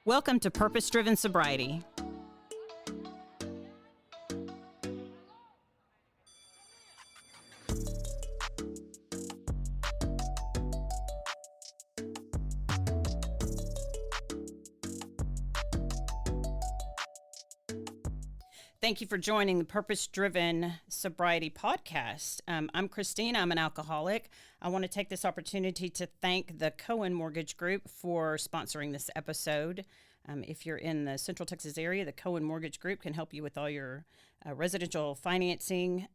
Welcome to Purpose Driven Sobriety. Thank you for joining the Purpose Driven Sobriety podcast. I'm Kristine. I'm an alcoholic. I want to take this opportunity to thank the Cohen Mortgage Group for sponsoring this episode. If you're in the Central Texas area, the Cohen Mortgage Group can help you with all your residential financing.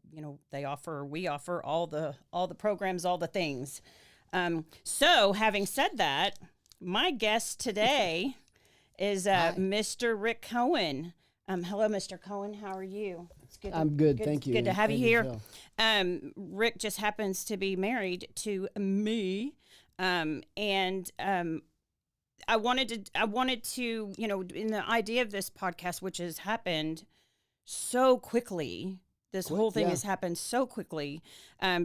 We offer all the programs, all the things. So having said that, my guest today is Mr. Rick Cohen. Hello, Mr. Cohen. How are you? It's good. I'm good. Thank you. Good to have you here. So. Rick just happens to be married to me, and I wanted to, in the idea of this podcast, which has happened so quickly. This whole thing has happened so quickly,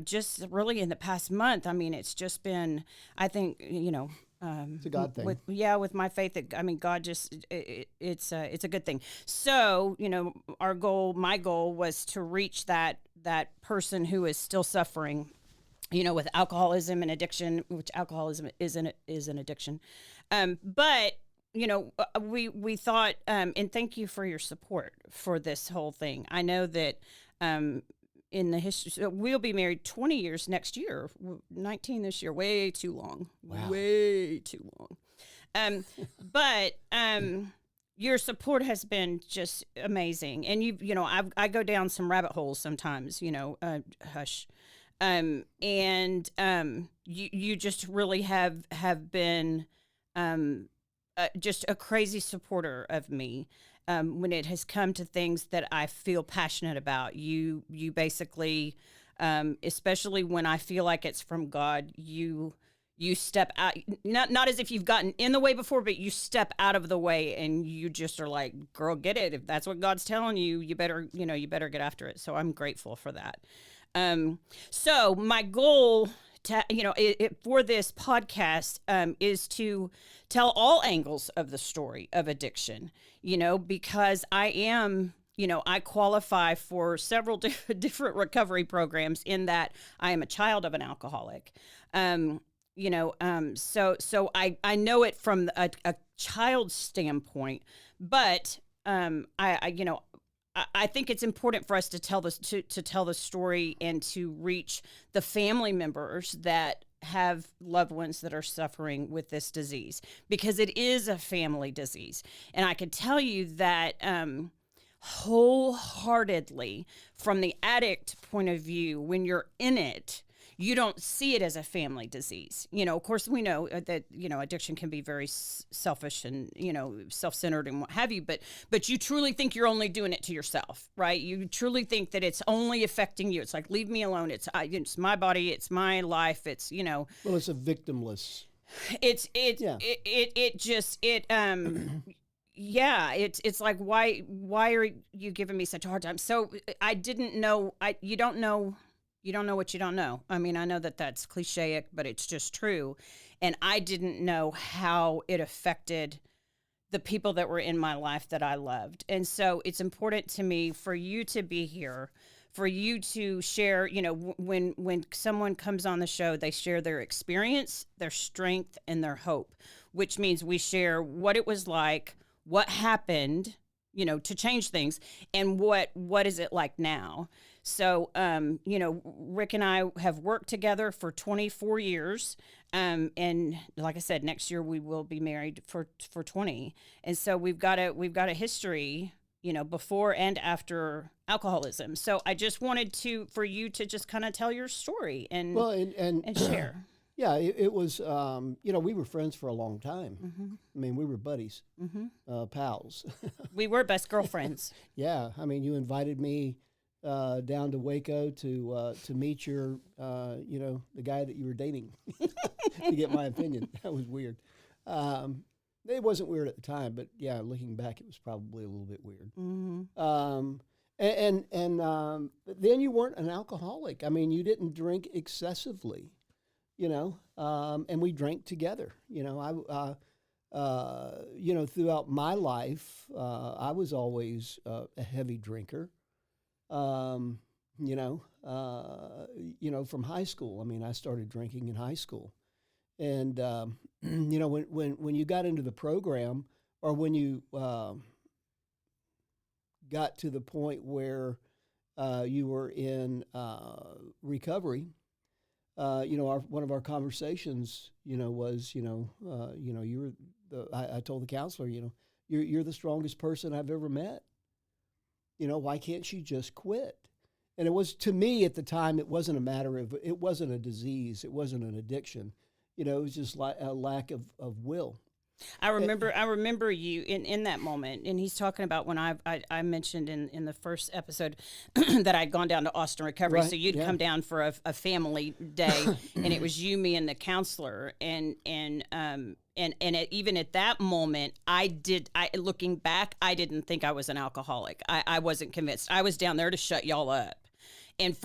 just really in the past month. I mean, it's just been, I think, it's a God thing. With my faith, God just, it's a good thing. So, my goal was to reach that person who is still suffering, with alcoholism and addiction, which alcoholism is an addiction. But we thought, and thank you for your support for this whole thing. I know that, in the history, so we'll be married 20 years next year, 19 this year, way too long, wow. Way too long. But your support has been just amazing. And I go down some rabbit holes sometimes, hush. You just really have been, just a crazy supporter of me. When it has come to things that I feel passionate about, you basically, especially when I feel like it's from God, you step out, not as if you've gotten in the way before, but you step out of the way and you just are like, girl, get it. If that's what God's telling you, you better get after it. So I'm grateful for that. So my goal for this podcast is to tell all angles of the story of addiction, because I am, I qualify for several different recovery programs in that I am a child of an alcoholic. So I know it from a child's standpoint, but I think it's important for us to tell this to tell the story and to reach the family members that have loved ones that are suffering with this disease, because it is a family disease. And I can tell you that wholeheartedly, from the addict point of view, when you're in it, you don't see it as a family disease. Of course, we know that, addiction can be very selfish and, self-centered and what have you, but you truly think you're only doing it to yourself, right? You truly think that it's only affecting you. It's like, leave me alone. It's my body. It's my life. It's, Well, it's a victimless. It's like, why are you giving me such a hard time? So I didn't know, you don't know what you don't know. I mean, I know that that's cliche, but it's just true. And I didn't know how it affected the people that were in my life that I loved. And so it's important to me for you to be here, for you to share, when someone comes on the show, they share their experience, their strength, and their hope, which means we share what it was like, what happened, to change things, and what is it like now. So, Rick and I have worked together for 24 years. And like I said, next year we will be married for 20. And so we've got a history, before and after alcoholism. So I just wanted for you to just kind of tell your story and share. Yeah, it was, we were friends for a long time. Mm-hmm. I mean, we were buddies, pals. We were best girlfriends. Yeah. I mean, you invited me down to Waco to meet your, the guy that you were dating, to get my opinion. That was weird. It wasn't weird at the time, but yeah, looking back, it was probably a little bit weird. Mm-hmm. But then you weren't an alcoholic. I mean, you didn't drink excessively, and we drank together. throughout my life, I was always a heavy drinker. Um, from high school. I mean, I started drinking in high school, and when you got into the program, or when you got to the point where you were in recovery, one of our conversations, was, you were I told the counselor, you're the strongest person I've ever met. Why can't you just quit? And it was, to me at the time, it wasn't a matter of, it wasn't a disease, it wasn't an addiction. It was just like a lack of will. I remember you in that moment, and he's talking about when I mentioned in the first episode that I'd gone down to Austin Recovery, Right, so you'd yeah. come down for a family day, and it was you, me, and the counselor, and even at that moment, looking back, I didn't think I was an alcoholic. I wasn't convinced. I was down there to shut y'all up. And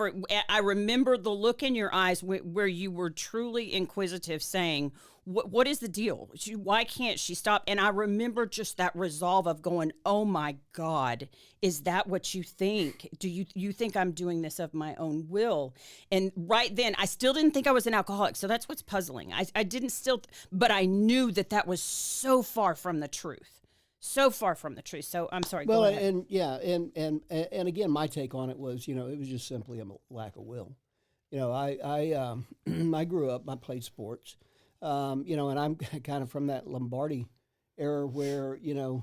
I remember the look in your eyes where you were truly inquisitive, saying, what is the deal? Why can't she stop? And I remember just that resolve of going, oh my God, is that what you think? Do you think I'm doing this of my own will? And right then, I still didn't think I was an alcoholic. So that's what's puzzling. I didn't still, but I knew that was so far from the truth. So far from the truth. So I'm sorry. Well, go ahead. and again, my take on it was, it was just simply a lack of will. I grew up, I played sports, and I'm kind of from that Lombardi era where, you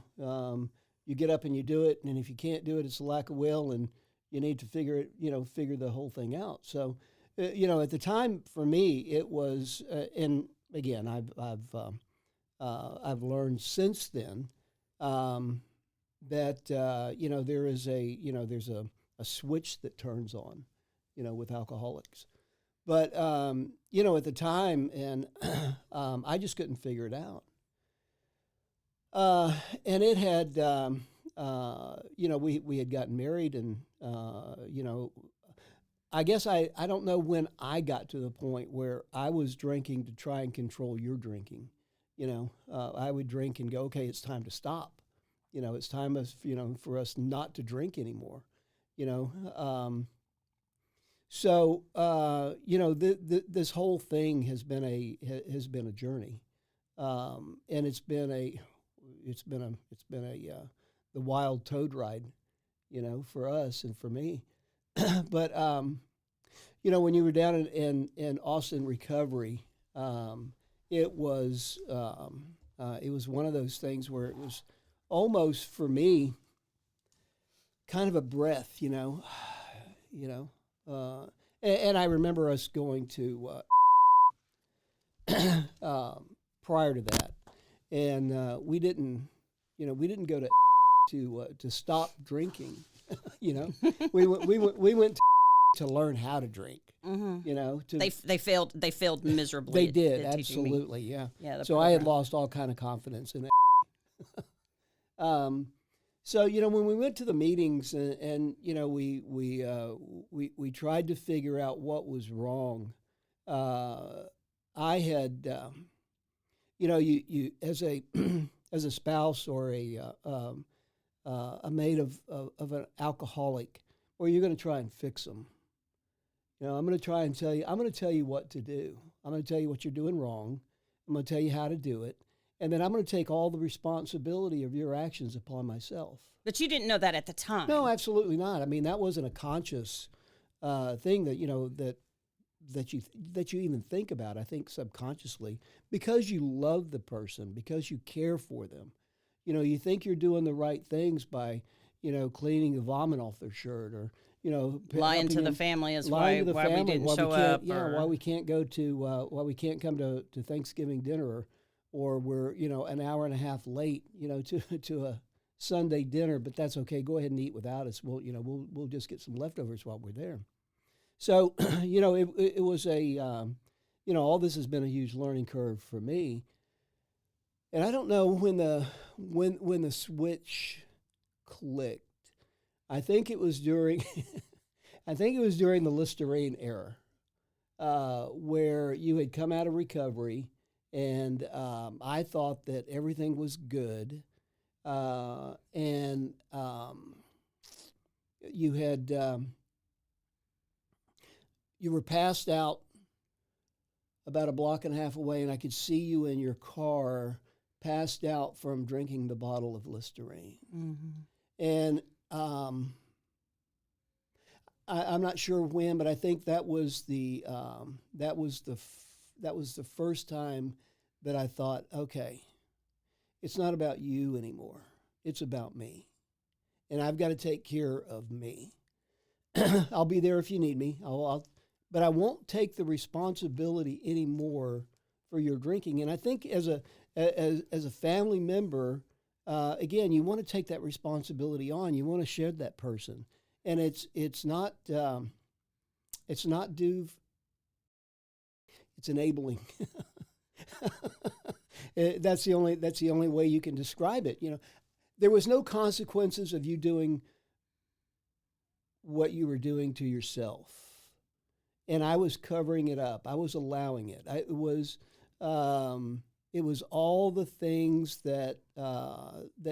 get up and you do it, and if you can't do it, it's a lack of will, and you need to figure the whole thing out. So, at the time for me, it was, and again, I've learned since then. That there's a switch that turns on, with alcoholics. But at the time, and I just couldn't figure it out. And it had, we had gotten married, and I guess I don't know when I got to the point where I was drinking to try and control your drinking. I would drink and go, okay, it's time to stop. It's time for us not to drink anymore. This whole thing has been a journey, and it's been a the wild toad ride, for us and for me. But when you were down in Austin Recovery. It was one of those things where it was almost for me kind of a breath, and I remember us going to prior to that, and we didn't go to stop drinking, we went to learn how to drink. Mm-hmm. They failed miserably. They did, at absolutely, yeah. So program. I had lost all kind of confidence in it. So when we went to the meetings, and we tried to figure out what was wrong. I had you as a as a spouse or a mate of an alcoholic, or you're going to try and fix them. I'm going to try and tell you. I'm going to tell you what to do. I'm going to tell you what you're doing wrong. I'm going to tell you how to do it, and then I'm going to take all the responsibility of your actions upon myself. But you didn't know that at the time. No, absolutely not. I mean, that wasn't a conscious thing that that you even think about. I think subconsciously, because you love the person, because you care for them. You think you're doing the right things by cleaning the vomit off their shirt, or lying to the family is why we didn't show up. Yeah, why we can't go to why we can't come to Thanksgiving dinner, or we're an hour and a half late to a Sunday dinner, but that's okay. Go ahead and eat without us. We'll just get some leftovers while we're there. So it was a all this has been a huge learning curve for me, and I don't know when the switch clicked. I think it was during the Listerine era, where you had come out of recovery and I thought that everything was good, and you had you were passed out about a block and a half away, and I could see you in your car, passed out from drinking the bottle of Listerine. And I'm not sure when, but I think that was the first time that I thought, okay, it's not about you anymore. It's about me, and I've got to take care of me. I'll be there if you need me. But I won't take the responsibility anymore for your drinking. And I think as a family member, again, you want to take that responsibility on. You want to shed that person, and it's not it's enabling. That's the only way you can describe it. There was no consequences of you doing what you were doing to yourself, and I was covering it up. I was allowing it. It was all the things that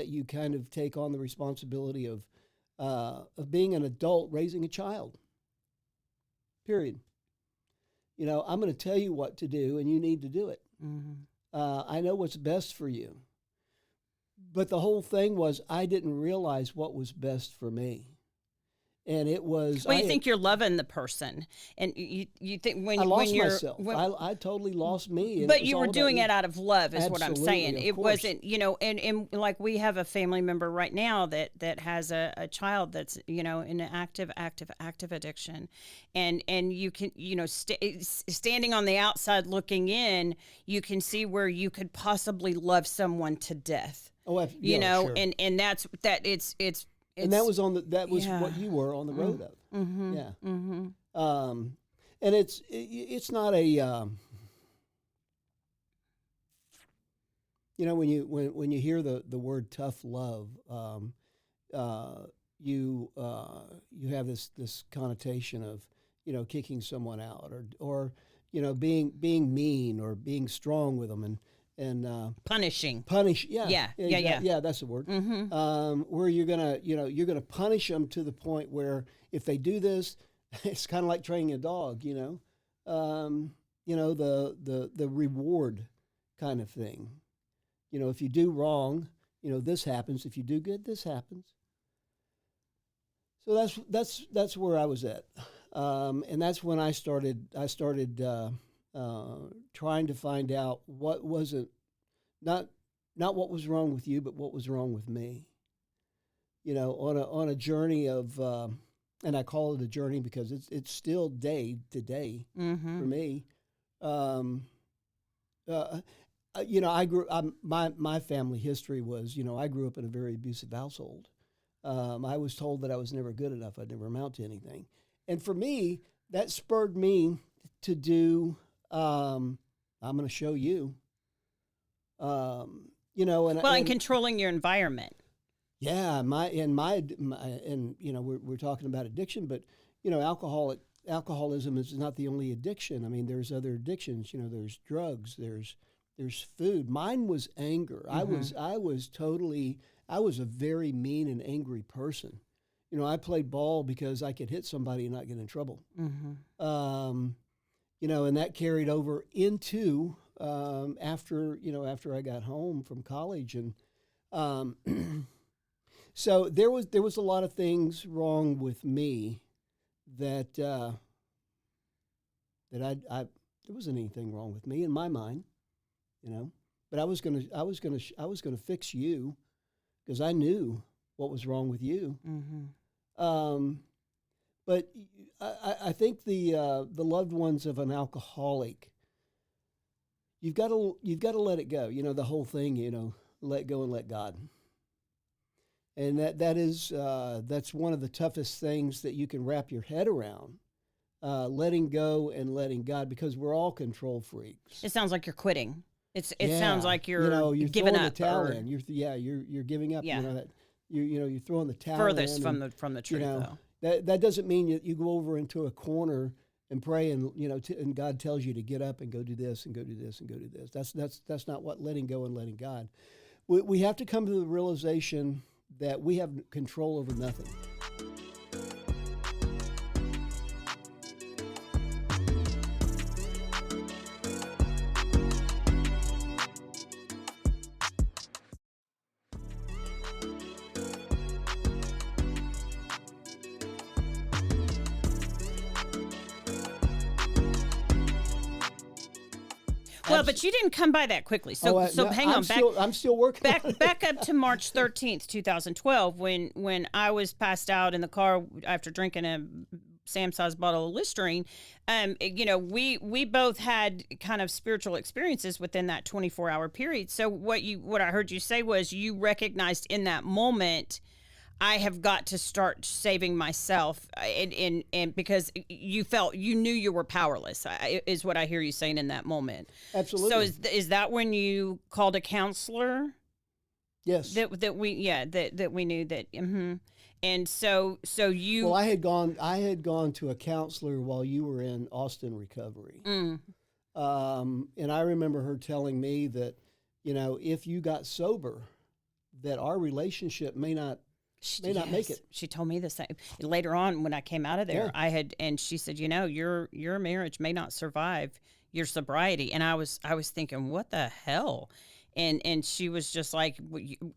you kind of take on the responsibility of being an adult raising a child. Period. I'm going to tell you what to do, and you need to do it. I know what's best for you. But the whole thing was I didn't realize what was best for me. And it was. Well, you think you're loving the person, and you think I lost myself. I totally lost me. But you were doing it out of love, is what I'm saying. Of it course. wasn't, and like we have a family member right now that has a child that's in an active addiction, and you can standing on the outside looking in, you can see where you could possibly love someone to death. Oh, sure. Sure. and that's it's. And that was what you were on the road of. Yeah. And it's not a when you hear the word tough love, you have this connotation of kicking someone out or being mean or being strong with them and punishing. Yeah, that's the word. Where you're gonna punish them to the point where if they do this, it's kind of like training a dog. The reward kind of thing. If you do wrong, this happens. If you do good, this happens. So that's where I was at, and that's when I started trying to find out what wasn't not what was wrong with you, but what was wrong with me. On a journey of, and I call it a journey because it's still day to day for me. I grew. My family history was, I grew up in a very abusive household. I was told that I was never good enough. I'd never amount to anything, and for me, that spurred me to do. I'm going to show you. And controlling your environment. Yeah, we're talking about addiction, but alcoholism is not the only addiction. I mean, there's other addictions. There's drugs. There's food. Mine was anger. I was a very mean and angry person. I played ball because I could hit somebody and not get in trouble. And that carried over into after I got home from college, and so there was a lot of things wrong with me that there wasn't anything wrong with me in my mind, but I was gonna fix you because I knew what was wrong with you. But I think the loved ones of an alcoholic, you've got to let it go. The whole thing. Let go and let God. And that's one of the toughest things that you can wrap your head around. Letting go and letting God, because we're all control freaks. It sounds like you're quitting. It sounds like you're throwing giving up. The towel in. You're giving up. Yeah. You're throwing the towel furthest in from the truth, though. That doesn't mean you go over into a corner and pray, and and God tells you to get up and go do this and go do this and go do this. That's not what letting go and letting God. We have to come to the realization that we have control over nothing. Well, but you didn't come by that quickly. So, No, hang on. I'm still working. Back up to March 13th, 2012, when I was passed out in the car after drinking a Sam-sized bottle of Listerine. We both had kind of spiritual experiences within that 24-hour period. So what I heard you say was you recognized in that moment, I have got to start saving myself, and because you knew you were powerless, is what I hear you saying in that moment. Absolutely. So is that when you called a counselor? Yes. That we knew that. Mm-hmm. And so you. Well, I had gone to a counselor while you were in Austin recovery, and I remember her telling me that, if you got sober, that our relationship may not make it. She told me the same later on when I came out of there. Yeah. And she said, your marriage may not survive your sobriety. And I was thinking, what the hell? And she was just like,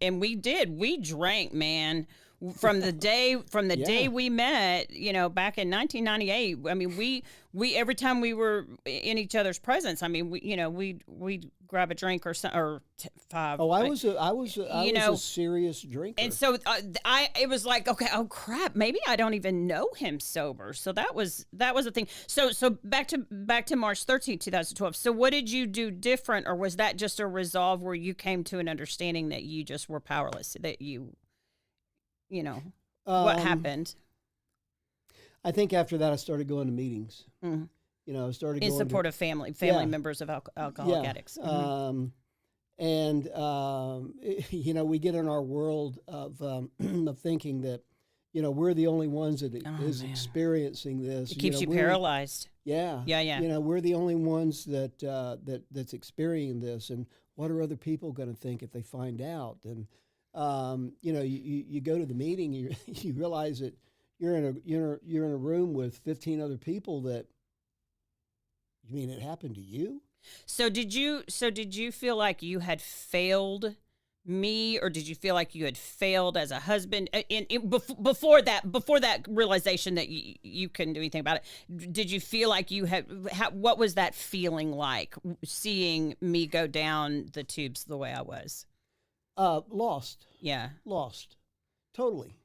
and we drank, man. From the day day we met, back in 1998. I mean, we every time we were in each other's presence, I mean, we'd grab a drink or five. Oh, I was a serious drinker, and so it was like, okay, oh crap, maybe I don't even know him sober. So that was the thing. So back to March 13th, 2012. So what did you do different, or was that just a resolve where you came to an understanding that you just were powerless, that what happened? I think after that I started going to meetings. Mm-hmm. I started in going support of family members of alcoholic addicts. Mm-hmm. We get in our world of of thinking that we're the only ones that is experiencing this. It keeps you paralyzed. Yeah. We're the only ones that's experiencing this, and what are other people going to think if they find out? And you go to the meeting, you realize that you're in a room with 15 other people that, you mean it happened to you? So did you feel like you had failed me, or did you feel like you had failed as a husband before that realization that you couldn't do anything about it? Did you feel like you had what was that feeling like, seeing me go down the tubes the way I was? Lost. Yeah. Lost. Totally.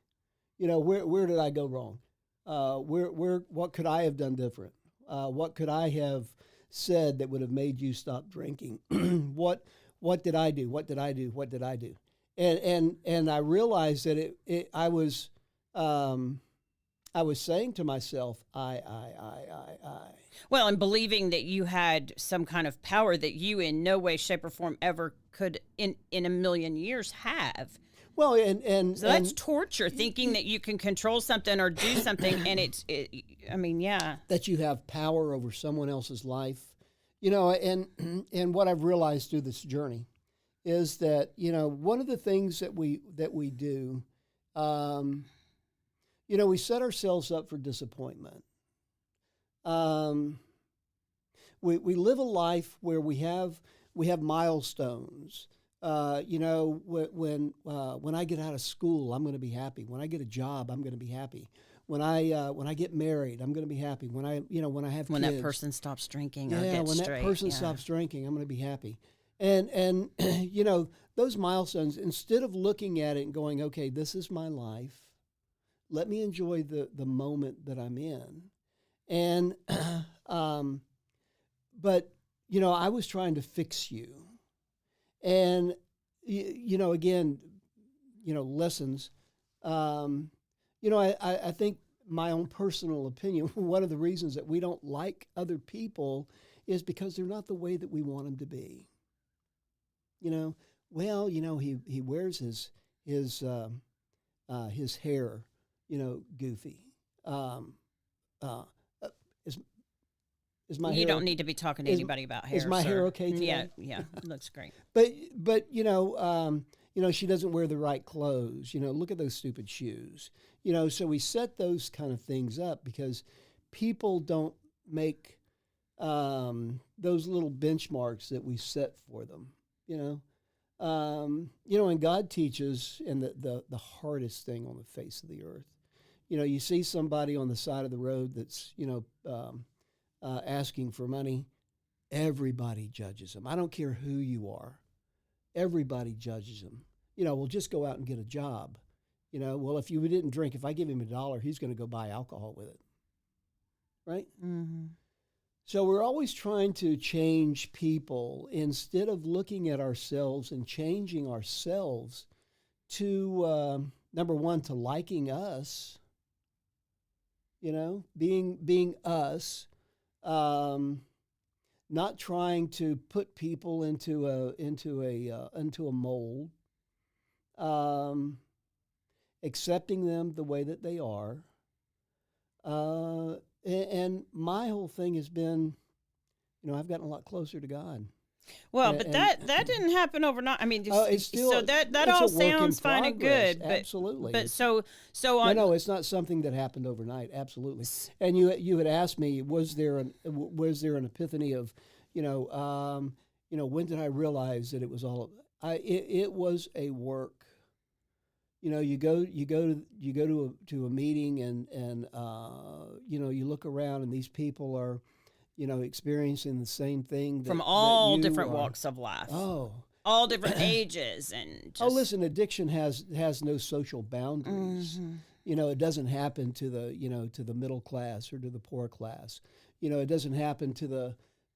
Where did I go wrong? What could I have done different? What could I have said that would have made you stop drinking? What did I do? What did I do? What did I do? And I realized that I was saying to myself, I. Well, and believing that you had some kind of power that you in no way, shape, or form ever could in a million years have. Well, and so that's torture, thinking that you can control something or do something, and that you have power over someone else's life, and what I've realized through this journey is that one of the things that we do, we set ourselves up for disappointment. We live a life where we have milestones. When I get out of school, I'm going to be happy. When I get a job, I'm going to be happy. When I get married, I'm going to be happy. When I have kids, that person stops drinking, or gets when straight, that person stops drinking, I'm going to be happy. And those milestones, instead of looking at it and going, okay, this is my life, let me enjoy the moment that I'm in. And but I was trying to fix you. And, again, lessons. I think my own personal opinion, one of the reasons that we don't like other people is because they're not the way that we want them to be. He wears his hair, goofy. my You hair don't need to be talking to anybody about hair. Is my hair sir. okay today? Yeah, it looks great. But she doesn't wear the right clothes. Look at those stupid shoes. So we set those kind of things up because people don't make those little benchmarks that we set for them. And God teaches, and the hardest thing on the face of the earth. You see somebody on the side of the road that's asking for money. Everybody judges them. I don't care who you are. Everybody judges them. Well, just go out and get a job. Well, if you didn't drink, if I give him $1, he's going to go buy alcohol with it. Right? Mm-hmm. So we're always trying to change people instead of looking at ourselves and changing ourselves to, number one, to liking us, being us, not trying to put people into a mold, accepting them the way that they are. And my whole thing has been, I've gotten a lot closer to God. Well, but that didn't happen overnight. I mean, it's still, so that it's all a work in sounds fine and progress. good, but Absolutely. But so on. No, it's not something that happened overnight. Absolutely. And you had asked me, was there an epiphany of, when did I realize that it was all? It was a work. You go to a meeting and you look around and these people are, experiencing the same thing from all that different are. walks of life. Oh, all different ages and. Just, listen, addiction has no social boundaries. Mm-hmm. It doesn't happen to the middle class or to the poor class. It doesn't happen to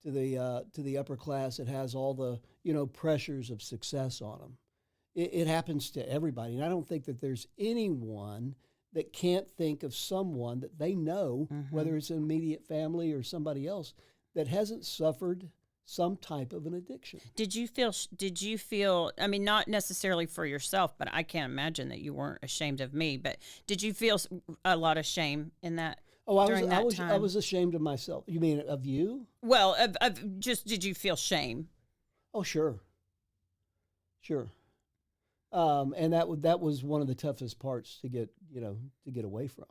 the upper class that has all the pressures of success on them. It happens to everybody. And I don't think that there's anyone that can't think of someone that they know, mm-hmm. whether it's an immediate family or somebody else, that hasn't suffered some type of an addiction. Did you feel, I mean, not necessarily for yourself, but I can't imagine that you weren't ashamed of me, but did you feel a lot of shame in that? Oh, I was ashamed of myself. You mean of you? Well, did you feel shame? Oh, sure. And that was one of the toughest parts to get away from,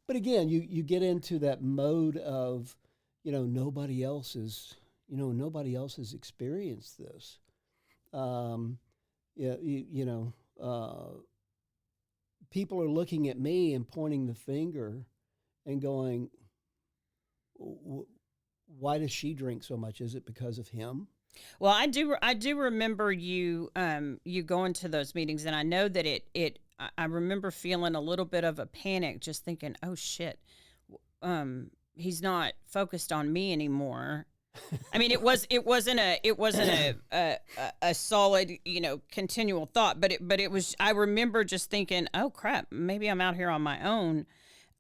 But again, you get into that mode of, nobody else has experienced this. People are looking at me and pointing the finger and going, why does she drink so much? Is it because of him? Well, I do remember you going to those meetings, and I know that I remember feeling a little bit of a panic, just thinking, oh shit, he's not focused on me anymore. I mean, it wasn't a solid, continual thought, but it was. I remember just thinking, oh crap, maybe I'm out here on my own.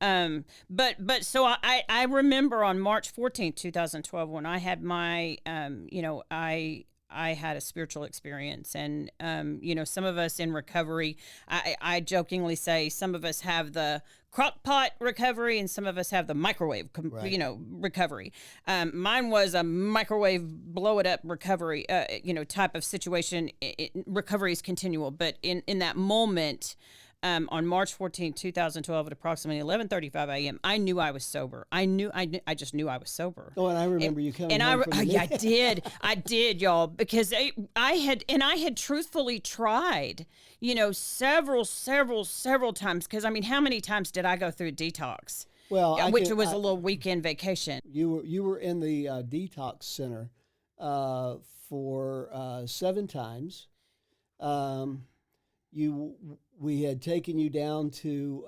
But so I remember on March 14th, 2012, when I had my, I had a spiritual experience, and, some of us in recovery, I jokingly say some of us have the crock pot recovery and some of us have the microwave, recovery. Mine was a microwave, blow it up recovery, type of situation. Recovery is continual, but in that moment, on March 14, 2012, at approximately 11:35 a.m., I knew I was sober. I just knew I was sober. Oh, and I remember you coming home from the meeting. I did, y'all, because I had truthfully tried, several times. Because I mean, how many times did I go through detox? Well, which was a little weekend vacation. You were in the detox center for 7 times. We had taken you down to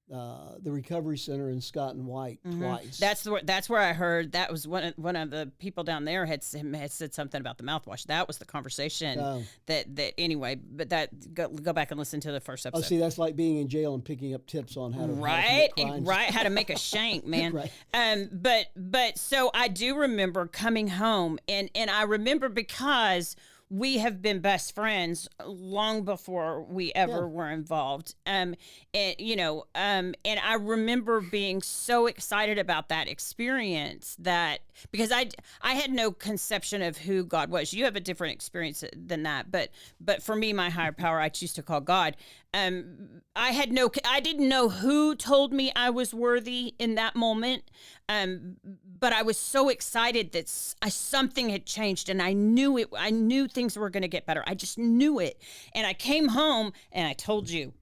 the recovery center in Scott and White twice. That's where I heard that was one of the people down there had said something about the mouthwash. That was the conversation that anyway. But that go back and listen to the first episode. Oh, see, that's like being in jail and picking up tips on how to how to make a shank, man. Right. But so I do remember coming home, and I remember because we have been best friends long before we ever were involved. And and I remember being so excited about that experience that because I had no conception of who God was. You have a different experience than that, but for me, my higher power, I choose to call God. I didn't know who told me I was worthy in that moment. But I was so excited that something had changed, and I knew it. I knew things were going to get better. I just knew it. And I came home and I told you.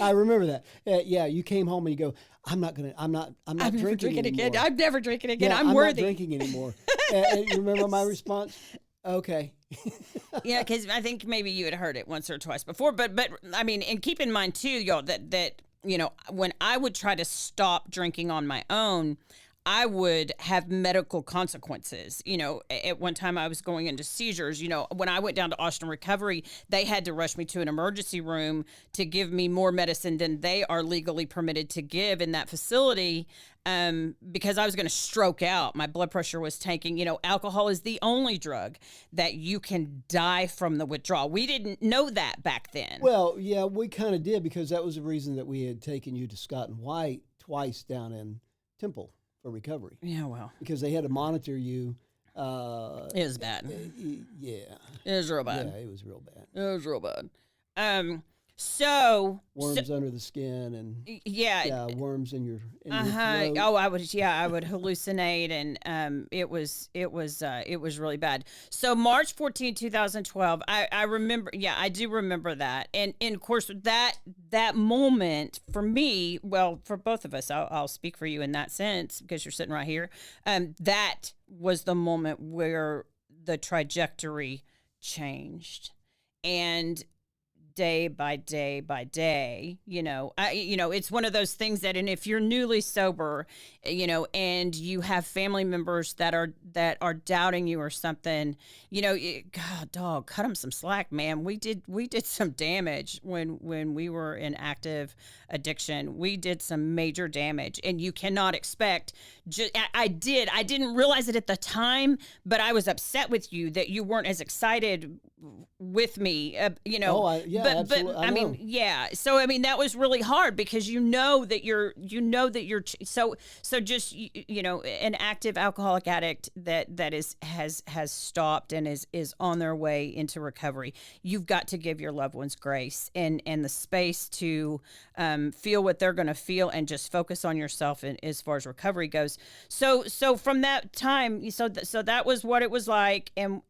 I remember that. Yeah, you came home and you go, I'm not drinking again. anymore. I'm never drinking again. Yeah, I'm worthy. not drinking anymore. And you remember my response? Okay. Yeah, because I think maybe you had heard it once or twice before, but I mean, and keep in mind too, y'all, that when I would try to stop drinking on my own, I would have medical consequences. At one time I was going into seizures. When I went down to Austin Recovery, they had to rush me to an emergency room to give me more medicine than they are legally permitted to give in that facility, because I was going to stroke out. My blood pressure was tanking. Alcohol is the only drug that you can die from the withdrawal. We didn't know that back then. Well, yeah, we kind of did, because that was the reason that we had taken you to Scott and White twice down in Temple for recovery. Yeah, well. Because they had to monitor you. It was bad. Yeah. It was real bad. Yeah, it was real bad. It was real bad. Worms under the skin and worms in your throat. Oh, I would hallucinate, and it was really bad. So March 14, 2012, I remember, I do remember that. And of course that moment for me, well, for both of us, I'll speak for you in that sense because you're sitting right here. That was the moment where the trajectory changed. And day by day by day, it's one of those things that, and if you're newly sober, and you have family members that are doubting you or something, God, dog, cut them some slack, man. We did some damage when we were in active addiction. We did some major damage, and you cannot expect. I didn't realize it at the time, but I was upset with you that you weren't as excited with me, absolutely. I mean, yeah. So I mean, that was really hard because that you're so just an active alcoholic addict that has stopped and is on their way into recovery. You've got to give your loved ones grace and the space to feel what they're going to feel and just focus on yourself as far as recovery goes. So from that time, so that was what it was like, and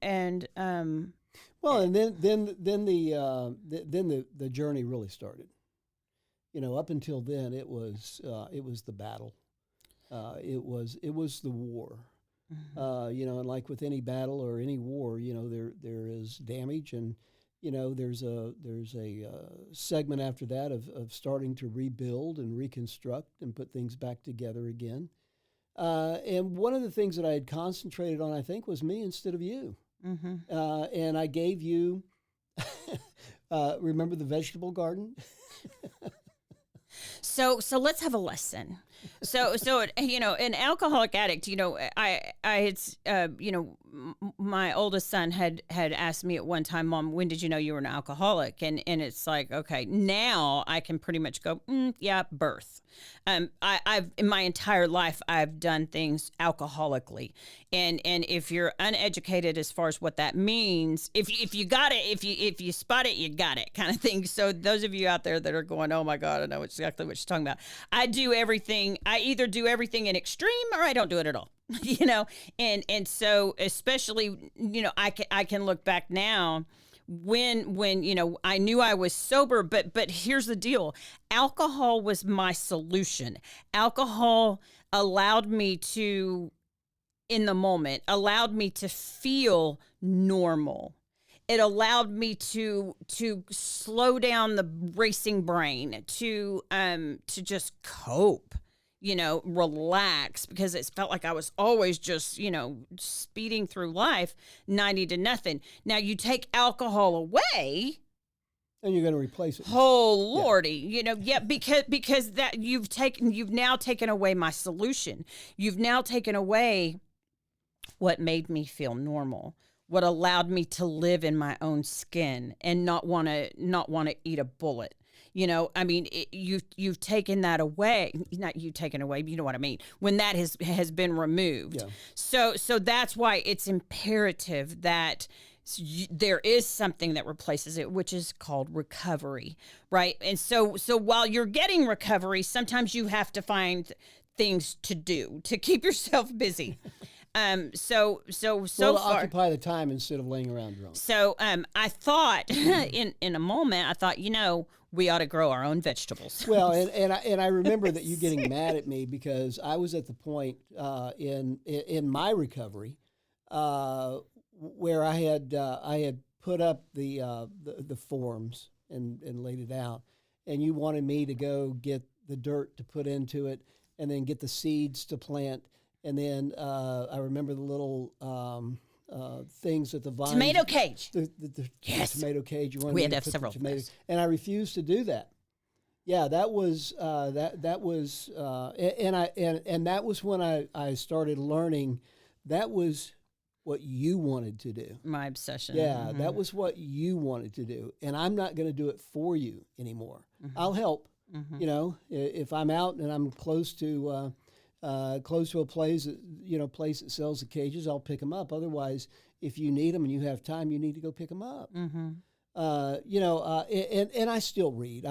well, and then the journey really started. Up until then, it was the battle. It was the war. Mm-hmm. And like with any battle or any war, there is damage, and there's a segment after that of starting to rebuild and reconstruct and put things back together again. And one of the things that I had concentrated on, I think, was me instead of you. Mm-hmm. And I gave you, remember the vegetable garden? So let's have a lesson. So an alcoholic addict, I had, my oldest son had asked me at one time, Mom, when did you know you were an alcoholic? And it's like, okay, now I can pretty much go, birth. I've in my entire life, I've done things alcoholically. And if you're uneducated as far as what that means, if you got it, if you spot it, you got it kind of thing. So those of you out there that are going, oh my God, I know exactly what you're talking about. I either do everything in extreme or I don't do it at all. And so especially, I can look back now when I knew I was sober, but here's the deal. Alcohol was my solution. Alcohol allowed me to, in the moment, allowed me to feel normal. It allowed me to slow down the racing brain, to just cope, relax, because it felt like I was always just, speeding through life 90 to nothing. Now you take alcohol away, and you're going to replace it. Oh Lordy, because that you've now taken away my solution. You've now taken away what made me feel normal, what allowed me to live in my own skin and not want to eat a bullet. You know, I mean, you've taken that away. Not you taken away, but you know what I mean. When that has been removed, Yeah. so that's why it's imperative that there is something that replaces it, which is called recovery, right? And so while you're getting recovery, sometimes you have to find things to do to keep yourself busy. So Well, to far. occupy the time instead of laying around drunk. So I thought in a moment, I thought, we ought to grow our own vegetables. Well, and I remember that you getting mad at me because I was at the point in my recovery where I had put up the forms and laid it out, and you wanted me to go get the dirt to put into it, and then get the seeds to plant, and then I remember the little things at the vine. Tomato cage. The Yes. tomato cage. You wanted We me had to to have put the several of tomato, those. and I refused to do that. Yeah, that was that was and that was when I started learning that was what you wanted to do. My obsession. Yeah, that was what you wanted to do, and I'm not going to do it for you anymore. I'll help. You know, if I'm out and I'm close to a place that sells the cages, I'll pick them up. Otherwise, if you need them and you have time, you need to go pick them up. And I still read.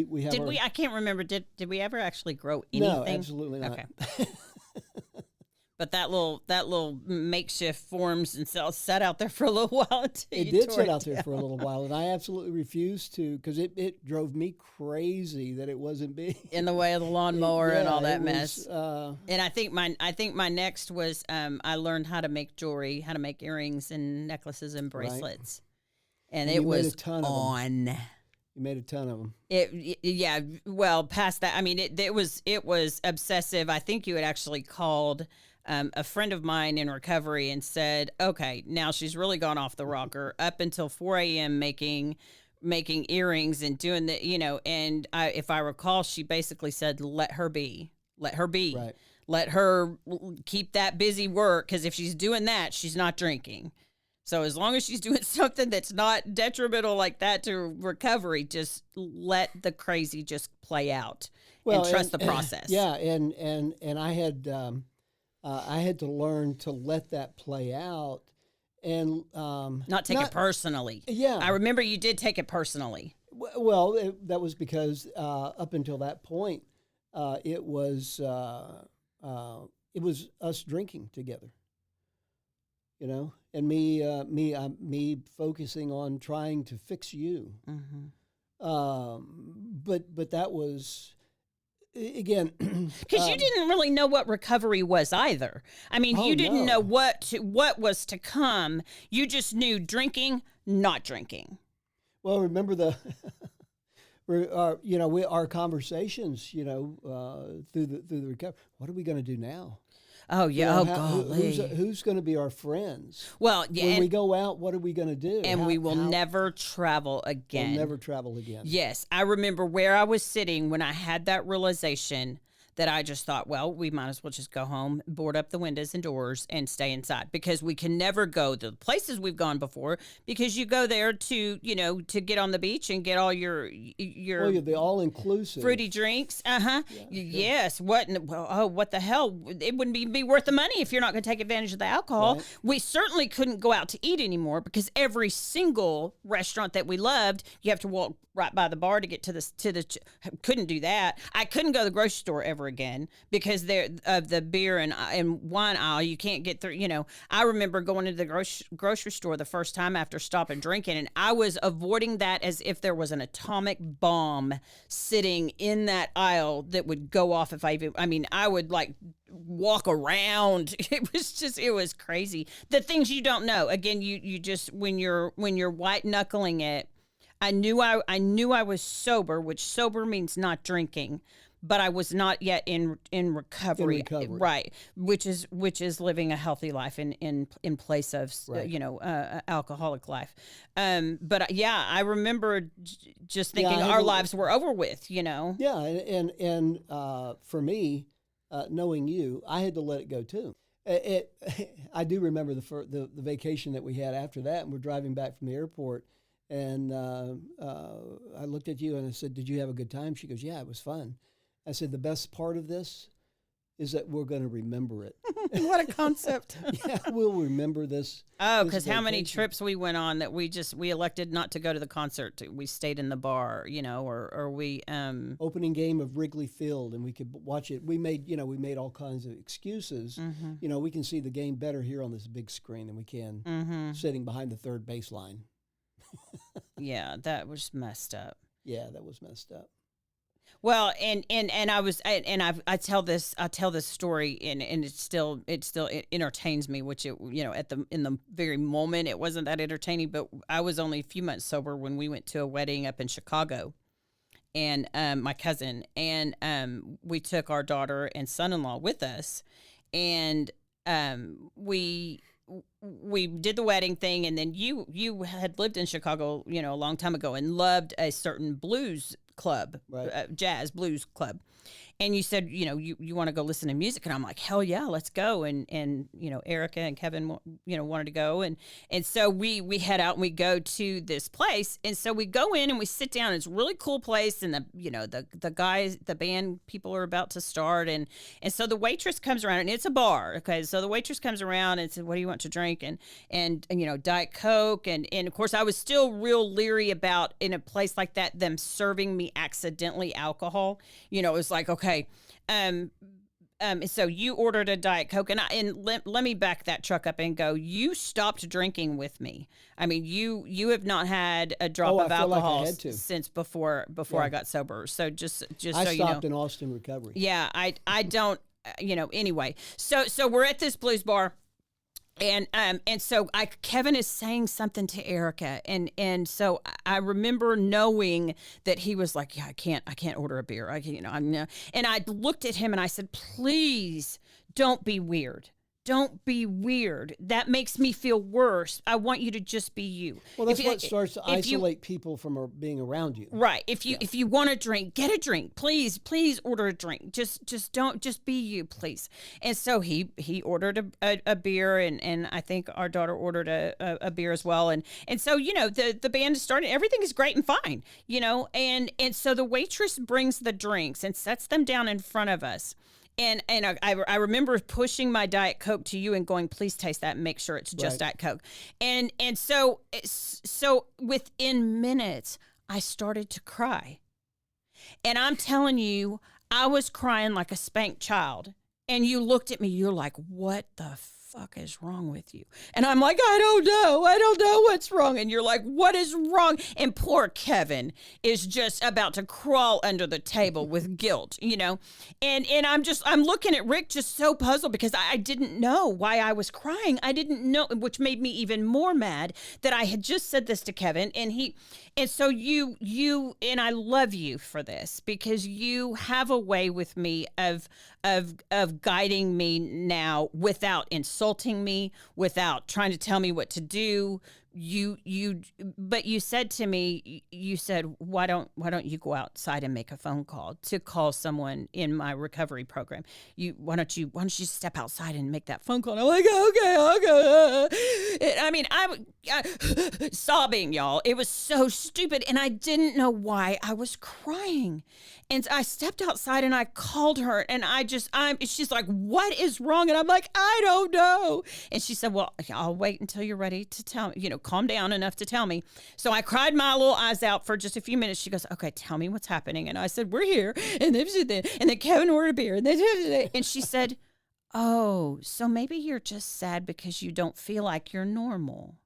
We have. I can't remember. Did we ever actually grow anything? No, absolutely not. Okay. But that little makeshift forms and cells sat out there for a little while until It you did tore sit it out there down. for a little while, and I absolutely refused to because it drove me crazy that it wasn't big. In the way of the lawnmower and all that it mess. was, And I think my next was I learned how to make jewelry, how to make earrings and necklaces and bracelets, and And it you made a was ton of 'em. on. You made a ton of them. Yeah. Well, past that, I mean, it was obsessive. I think you had actually called a friend of mine in recovery and said, "Okay, now she's really gone off the rocker up until 4 a.m. making earrings and doing the And if I recall, she basically said, let her be, Right. let her keep that busy work because if she's doing that, she's not drinking." So as long as she's doing something that's not detrimental like that to recovery, just let the crazy just play out and trust the process. Yeah, and I had to learn to let that play out and Not take it personally. Yeah. I remember you did take it personally. Well, that was because up until that point, it was us drinking together. You know, and me focusing on trying to fix you. But that was again Because you didn't really know what recovery was either. I mean, you didn't know what was to come. You just knew drinking, not drinking. Well, remember our conversations, through the recovery. What are we going to do now? Oh yeah. Golly. golly. Who's going to be our friends? Well, yeah. When And, we go out, what are we going to do? and we will never travel again. We'll never travel again. Yes, I remember where I was sitting when I had that realization that I just thought, well, we might as well just go home, board up the windows and doors, and stay inside because we can never go to the places we've gone before because you go there to get on the beach and get all your the all inclusive fruity drinks. Yeah, Yes. What the hell? It wouldn't even be worth the money if you're not going to take advantage of the alcohol. Right. We certainly couldn't go out to eat anymore because every single restaurant that we loved, you have to walk right by the bar to get to the couldn't do that. I couldn't go to the grocery store ever again because of the beer and wine aisle. You can't get through. I remember going into the grocery store the first time after stopping drinking, and I was avoiding that as if there was an atomic bomb sitting in that aisle that would go off if I would like walk around. It was crazy. The things you don't know. Again, you just when you're white knuckling it. I knew I was sober, which sober means not drinking, but I was not yet in recovery. Right? Which is living a healthy life in place of Right. Alcoholic life. But yeah, I remember just thinking I had our to- lives were over with. Yeah, and for me, knowing you, I had to let it go too. I do remember the vacation that we had after that, and we're driving back from the airport, and I looked at you and I said, "Did you have a good time?" She goes, "Yeah, it was fun." I said, "The best part of this is that we're going to remember it." What a concept. Yeah, we'll remember this. Oh, this because how many vacation. trips we went on that we elected not to go to the concert. We stayed in the bar, or we Opening game of Wrigley Field, and we could watch it. We made all kinds of excuses. Mm-hmm. We can see the game better here on this big screen than we can Mm-hmm. sitting behind the third baseline. Yeah, that was messed up. Yeah, that was messed up. Well, and I tell this story and it entertains me, which in the very moment it wasn't that entertaining, but I was only a few months sober when we went to a wedding up in Chicago, and my cousin, and we took our daughter and son-in-law with us, and we did the wedding thing, and then you had lived in Chicago, a long time ago, and loved a certain blues club, Right. Jazz blues club. And you said, you want to go listen to music. And I'm like, hell yeah, let's go. And Erica and Kevin, wanted to go. And so we head out and we go to this place. And so we go in and we sit down. It's a really cool place. And the guys, the band people are about to start. And so the waitress comes around, and it's a bar. Okay. So the waitress comes around and said, "What do you want to drink?" And Diet Coke. And of course I was still real leery about, in a place like that, them serving me accidentally alcohol. It was like, okay. So you ordered a Diet Coke, and let me back that truck up and go. You stopped drinking with me. I mean, you have not had a drop of I feel like I alcohol had to. since before Yeah. I got sober. So just I so you know, stopped in Austin recovery. yeah, I don't, anyway. So we're at this blues bar. And so Kevin is saying something to Erica, and so I remember knowing that he was like, "Yeah, I can't order a beer. I can't, And I looked at him and I said, "Please don't be weird. Don't be weird. That makes me feel worse. I want you to just be you." Well, that's what starts to isolate people from being around you. Right. If you want a drink, get a drink. Please order a drink. Just be you, please. And so he ordered a beer, and I think our daughter ordered a beer as well. And so, the band is starting. Everything is great and fine, and so the waitress brings the drinks and sets them down in front of us. And I remember pushing my Diet Coke to you and going, "Please taste that and make sure it's just Right. Diet Coke." And so within minutes, I started to cry. And I'm telling you, I was crying like a spanked child. And you looked at me, you're like, "What the fuck is wrong with you?" And I'm like, I don't know what's wrong." And you're like, "What is wrong?" And poor Kevin is just about to crawl under the table with guilt, And I'm looking at Rick just so puzzled, because I didn't know why I was crying. I didn't know, which made me even more mad that I had just said this to Kevin, and so you and I love you for this, because you have a way with me of guiding me now without insulting me, without trying to tell me what to do. But you said to me, why don't you go outside and make a phone call to call someone in my recovery program? Why don't you step outside and make that phone call? And I'm like, okay. I mean, I sobbing, y'all. It was so stupid, and I didn't know why I was crying. And I stepped outside and I called her, and she's like, "What is wrong?" And I'm like, "I don't know." And she said, "Well, I'll wait until you're ready to tell me, calm down enough to tell me." So I cried my little eyes out for just a few minutes. She goes, "Okay, tell me what's happening." And I said, "We're here." And then Kevin ordered a beer. And she said, "Oh, so maybe you're just sad because you don't feel like you're normal."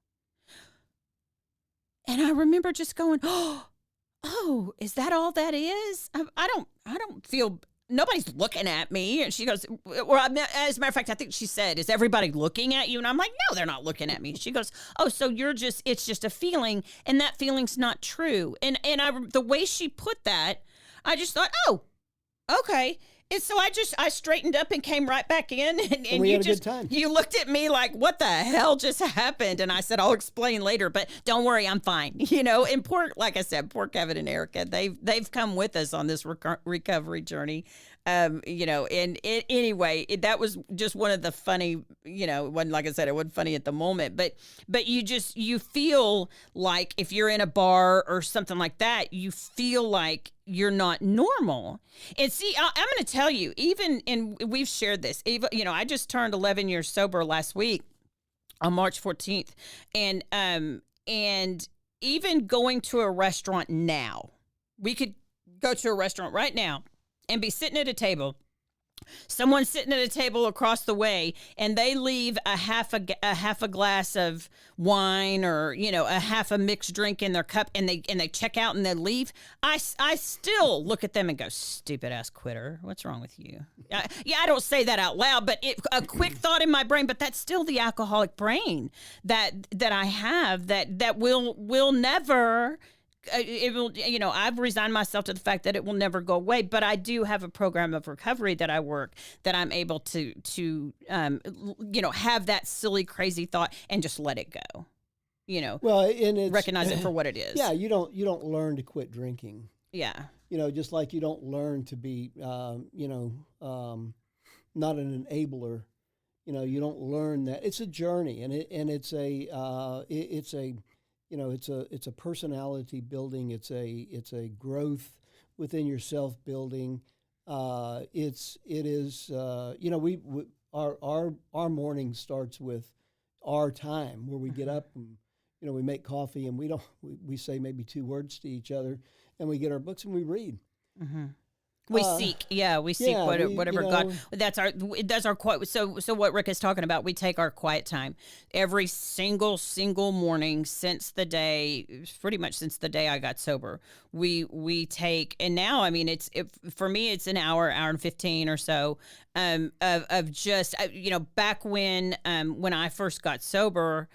And I remember just going, "Oh, is that all that is? I don't feel, nobody's looking at me." And she goes, or as a matter of fact, I think she said, "Is everybody looking at you?" And I'm like, "No, they're not looking at me." She goes, "Oh, so it's just a feeling, and that feeling's not true." And the way she put that, I just thought, "Oh, okay." And so I straightened up and came right back in, and we you had a good time. you looked at me like, "What the hell just happened?" And I said, "I'll explain later, but don't worry, I'm fine." And like I said, poor Kevin and Erica, they've come with us on this recovery journey. Anyway, that was just one of the funny, it wasn't, like I said, it wasn't funny at the moment, but you feel like if you're in a bar or something like that, you feel like you're not normal. And see, I'm going to tell you, and we've shared this, even, I just turned 11 years sober last week on March 14th. And even going to a restaurant now, we could go to a restaurant right now and be sitting at a table. Someone's sitting at a table across the way, and they leave a half a glass of wine, or a half a mixed drink in their cup, and they check out and they leave. I still look at them and go, "Stupid ass quitter! What's wrong with you?" I don't say that out loud, but a quick thought in my brain. But that's still the alcoholic brain that I have, that will never. It will, I've resigned myself to the fact that it will never go away, but I do have a program of recovery that I work, that I'm able to have that silly, crazy thought and just let it go, Well, and it's, recognize it for what it is. Yeah, you don't learn to quit drinking. Yeah. Just like you don't learn to be, not an enabler. You don't learn that. It's a journey, and it's a personality building. It's a growth within yourself building. Our morning starts with our time, where we get up and we make coffee, and we say maybe 2 words to each other, and we get our books and we read. Mm-hmm. We seek whatever God. That's our quiet. So what Rick is talking about, we take our quiet time every single morning pretty much since the day I got sober. We take, and now, I mean, for me, it's an hour and 15 or so of just back when I first got sober.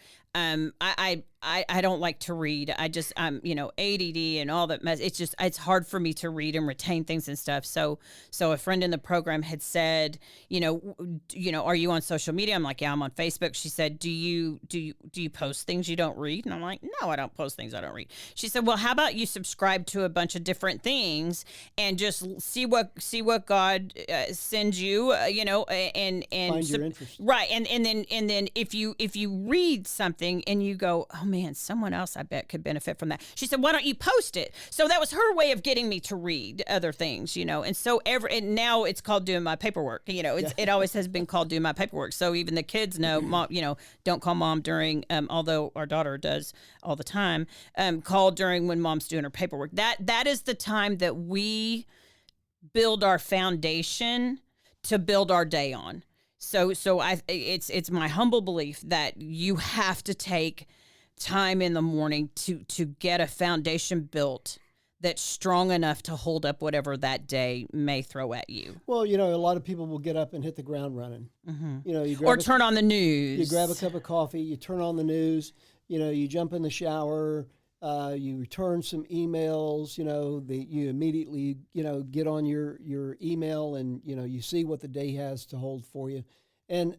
I don't like to read. I'm ADD and all that mess. It's hard for me to read and retain things and stuff. So a friend in the program had said, are you on social media? I'm like, yeah, I'm on Facebook. She said, do you post things you don't read? And I'm like, no, I don't post things I don't read. She said, well, how about you subscribe to a bunch of different things and just see what God sends you, and find your interest. Right. And then if you read something and you go, oh man, someone else I bet could benefit from that. She said, why don't you post it? So that was her way of getting me to read other things, and so and now it's called doing my paperwork. It always has been called doing my paperwork. So even the kids know, mom, don't call mom during, although our daughter does all the time, call during when mom's doing her paperwork. That is the time that we build our foundation to build our day on. So it's my humble belief that you have to take time in the morning to get a foundation built that's strong enough to hold up whatever that day may throw at you. Well, a lot of people will get up and hit the ground running. Mm-hmm. Or turn on the news. You grab a cup of coffee, you turn on the news, you jump in the shower, you return some emails, you immediately, get on your email, and, you see what the day has to hold for you. And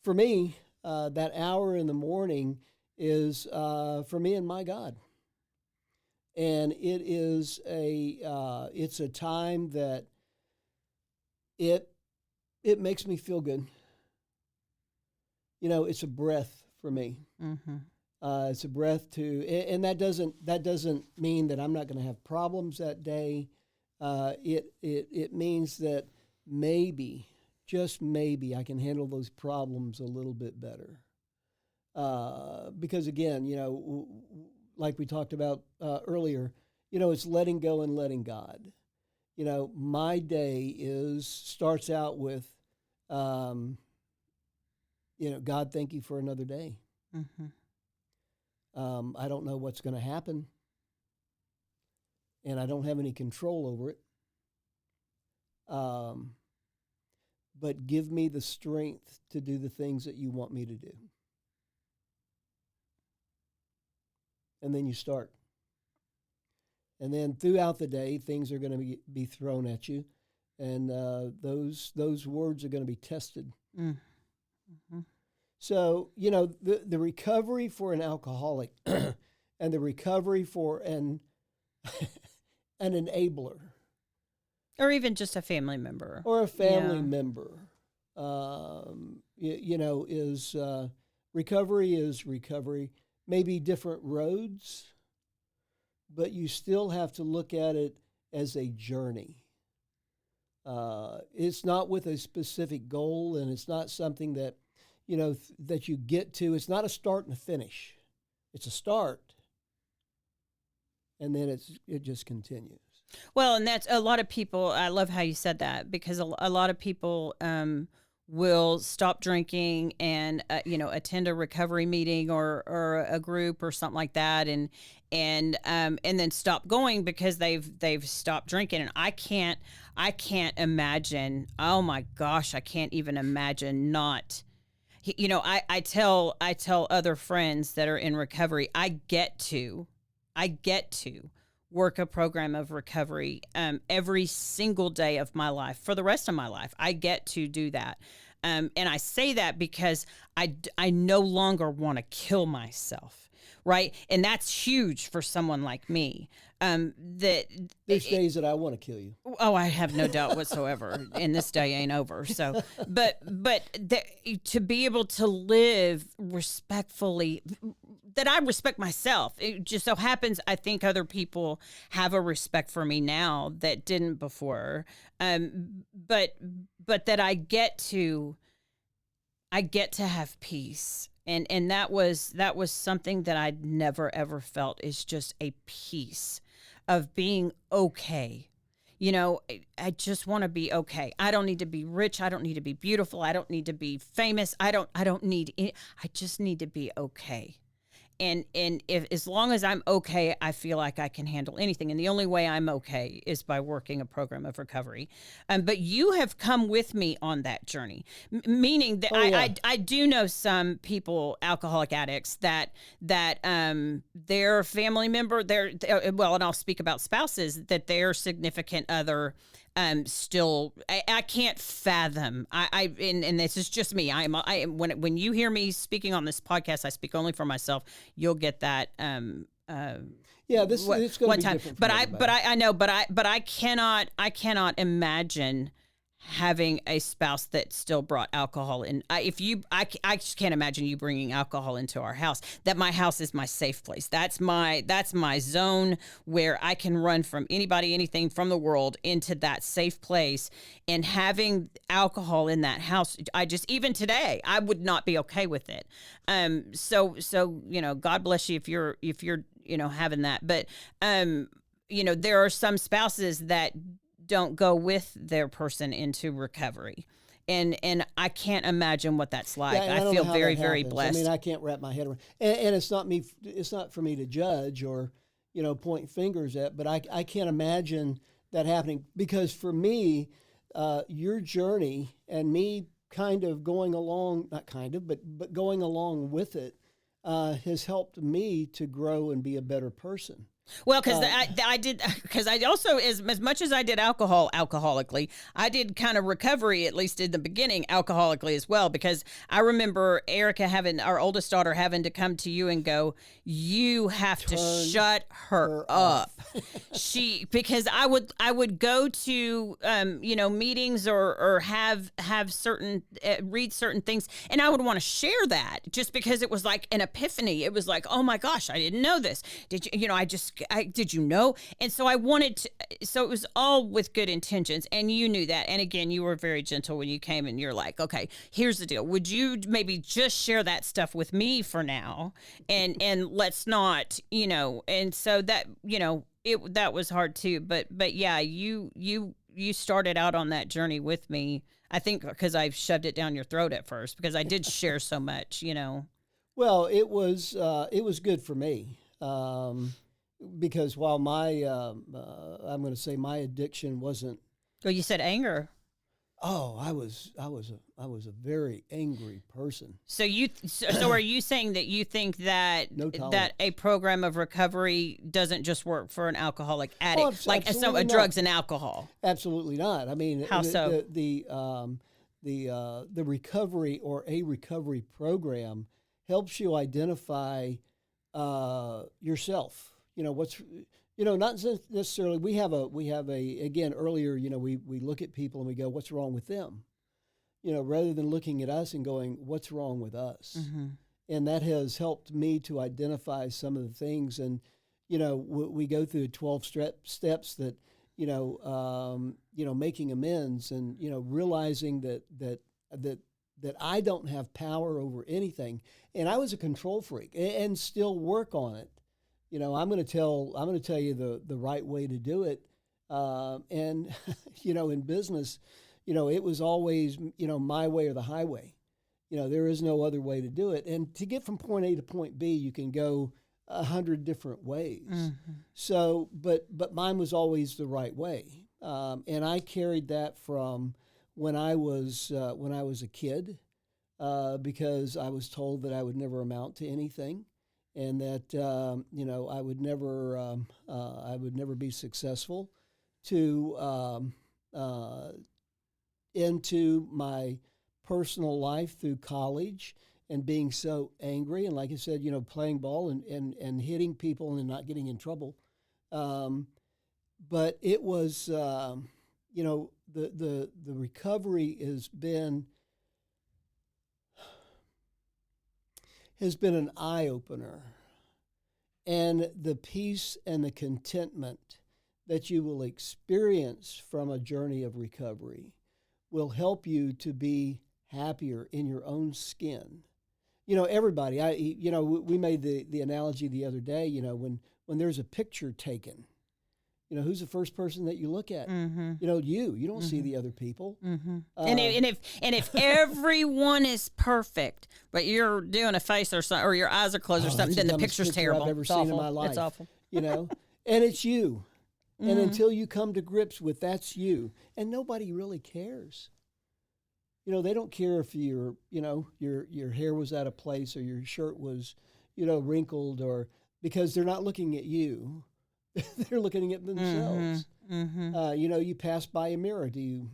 for me, that hour in the morning is for me and my God. And it's a time that it makes me feel good. It's a breath for me. Mm-hmm. It's a breath and that doesn't mean that I'm not going to have problems that day. It means that maybe, just maybe, I can handle those problems a little bit better. Because again, like we talked about earlier, it's letting go and letting God. My day starts out with, God, thank you for another day. Mm-hmm. I don't know what's going to happen, and I don't have any control over it. But give me the strength to do the things that you want me to do. And then you start. And then throughout the day, things are going to be thrown at you, and those words are going to be tested. Mm-hmm. So, the recovery for an alcoholic and the recovery for an enabler Or even just a family member. or a family Yeah. member. Is recovery is recovery. Maybe different roads, but you still have to look at it as a journey. It's not with a specific goal, and it's not something that that you get to. It's not a start and a finish. It's a start, and then it just continues. Well, and that's a lot of people. I love how you said that because a lot of people will stop drinking and attend a recovery meeting or a group or something like that, and then stop going because they've stopped drinking. And I can't imagine. Oh my gosh, I can't even imagine not. I tell other friends that are in recovery, I get to work a program of recovery every single day of my life for the rest of my life. I get to do that. And I say that because I no longer want to kill myself. Right. And that's huge for someone like me. That There's days that I want to kill you. Oh, I have no doubt whatsoever. And this day ain't over. So, to be able to live respectfully, that I respect myself. It just so happens I think other people have a respect for me now that didn't before. But that I get to have peace. And that was something that I'd never ever felt, is just a peace of being okay. I just want to be okay. I don't need to be rich. I don't need to be beautiful. I don't need to be famous. I don't need any, I just need to be okay. And if as long as I'm okay, I feel like I can handle anything. And the only way I'm okay is by working a program of recovery. But you have come with me on that journey, meaning that I do know some people, alcoholic addicts, that their family member, well, and I'll speak about spouses, that their significant other still I can't fathom. And this is just me. I am when you hear me speaking on this podcast, I speak only for myself. You'll get that Yeah, this it's going to be time. different. I know, but I cannot imagine having a spouse that still brought alcohol in. I just can't imagine you bringing alcohol into our house. That my house is my safe place. That's my zone where I can run from anybody, anything from the world into that safe place. And having alcohol in that house, even today, I would not be okay with it. So God bless you if you're having that. But there are some spouses that don't go with their person into recovery. And I can't imagine what that's like. Yeah, I feel very, very blessed. I mean, I can't wrap my head around, and it's not me. It's not for me to judge or, point fingers at. But I can't imagine that happening, because for me, your journey and me kind of going along, not kind of, but going along with it, has helped me to grow and be a better person. Well, because I did, because I also, as much as I did alcohol alcoholically, I did kind of recovery, at least in the beginning, alcoholically as well. Because I remember Erica our oldest daughter, having to come to you and go, you have to shut her up. Because I would go to meetings or have certain read certain things, and I would want to share that just because it was like an epiphany. It was like, oh my gosh, I didn't know this. Did you? Did you know? And so I wanted to, so it was all with good intentions, and you knew that. And again, you were very gentle when you came, and you're like, okay, here's the deal. Would you maybe just share that stuff with me for now? And let's not, and so that, that was hard too. But yeah, you started out on that journey with me. I think because I shoved it down your throat at first, because I did share so much, Well, it was good for me. Because while I'm going to say my addiction wasn't. Well, you said anger. Oh, I was a very angry person. So so are you saying that you think that that a program of recovery doesn't just work for an alcoholic addict, like drugs and alcohol? Absolutely not. I mean, how so? The recovery or a recovery program helps you identify yourself. Not necessarily. We have a again earlier. We look at people and we go, "What's wrong with them?" Rather than looking at us and going, "What's wrong with us?" Mm-hmm. And that has helped me to identify some of the things. And we go through 12 steps that making amends, and realizing that I don't have power over anything. And I was a control freak, and still work on it. I'm going to tell you the right way to do it. And in business, it was always my way or the highway. There is no other way to do it. And to get from point A to point B, you can go 100 different ways. Mm-hmm. So, but mine was always the right way. And I carried that from when I was a kid, because I was told that I would never amount to anything, and that I would never be successful. To into my personal life through college, and being so angry, and like I said, playing ball and hitting people and not getting in trouble. But it was, the recovery has been an eye opener, and the peace and the contentment that you will experience from a journey of recovery will help you to be happier in your own skin. Everybody, we made the analogy the other day, when there's a picture taken, who's the first person that you look at? Mm-hmm. You don't see the other people. Mm-hmm. And if everyone is perfect, but you're doing a face or something, or your eyes are closed or something, then the picture's terrible. I've ever It's seen awful. in my life. It's awful. And it's you. Mm-hmm. And until you come to grips with that's you, and nobody really cares. They don't care if your hair was out of place, or your shirt was, wrinkled, or because they're not looking at you. They're looking at themselves. Mm-hmm. You pass by a mirror. Do you